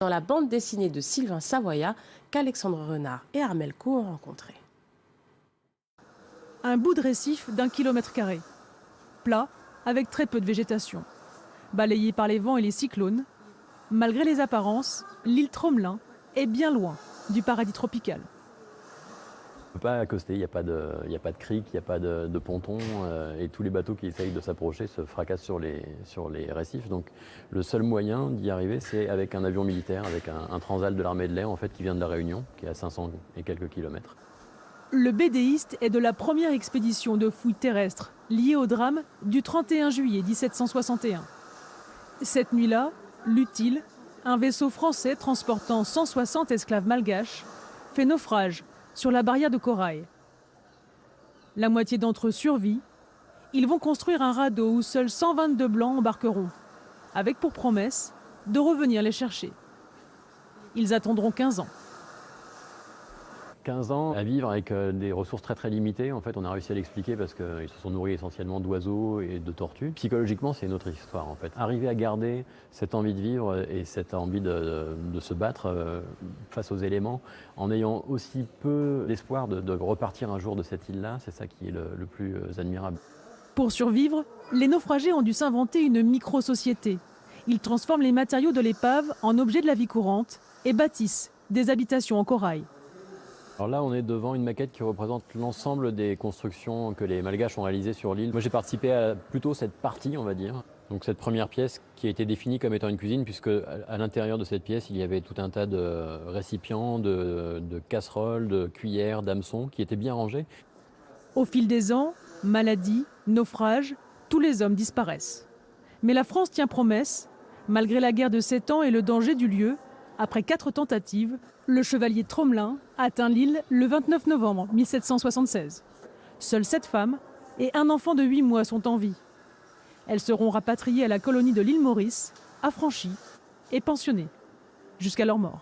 dans la bande dessinée de Sylvain Savoya qu'Alexandre Renard et Armel Coe ont rencontré. Un bout de récif d'1 km², plat, avec très peu de végétation. Balayé par les vents et les cyclones, malgré les apparences, l'île Tromelin est bien loin du paradis tropical. On ne peut pas accoster, il n'y a pas de crique, il n'y a pas de ponton, et tous les bateaux qui essayent de s'approcher se fracassent sur les récifs. Donc le seul moyen d'y arriver, c'est avec un avion militaire, avec un Transal de l'armée de l'air en fait, qui vient de la Réunion, qui est à 500 et quelques kilomètres. Le BDiste est de la première expédition de fouilles terrestres liée au drame du 31 juillet 1761. Cette nuit-là, l'Utile, un vaisseau français transportant 160 esclaves malgaches, fait naufrage sur la barrière de corail. La moitié d'entre eux survit. Ils vont construire un radeau où seuls 122 blancs embarqueront, avec pour promesse de revenir les chercher. Ils attendront 15 ans. 15 ans à vivre avec des ressources très très limitées. En fait, on a réussi à l'expliquer parce qu'ils se sont nourris essentiellement d'oiseaux et de tortues. Psychologiquement, c'est une autre histoire en fait. Arriver à garder cette envie de vivre et cette envie de se battre face aux éléments en ayant aussi peu d'espoir de repartir un jour de cette île-là, c'est ça qui est le plus admirable. Pour survivre, les naufragés ont dû s'inventer une micro-société. Ils transforment les matériaux de l'épave en objets de la vie courante et bâtissent des habitations en corail. Alors là, on est devant une maquette qui représente l'ensemble des constructions que les Malgaches ont réalisées sur l'île. Moi, j'ai participé à plutôt cette partie, on va dire. Donc cette première pièce qui a été définie comme étant une cuisine, puisque à l'intérieur de cette pièce, il y avait tout un tas de récipients, de casseroles, de cuillères, d'hameçons qui étaient bien rangés. Au fil des ans, maladies, naufrages, tous les hommes disparaissent. Mais la France tient promesse. Malgré la guerre de 7 ans et le danger du lieu, après 4 tentatives, le chevalier Tromelin atteint l'île le 29 novembre 1776. Seules 7 femmes et un enfant de 8 mois sont en vie. Elles seront rapatriées à la colonie de l'île Maurice, affranchies et pensionnées, jusqu'à leur mort.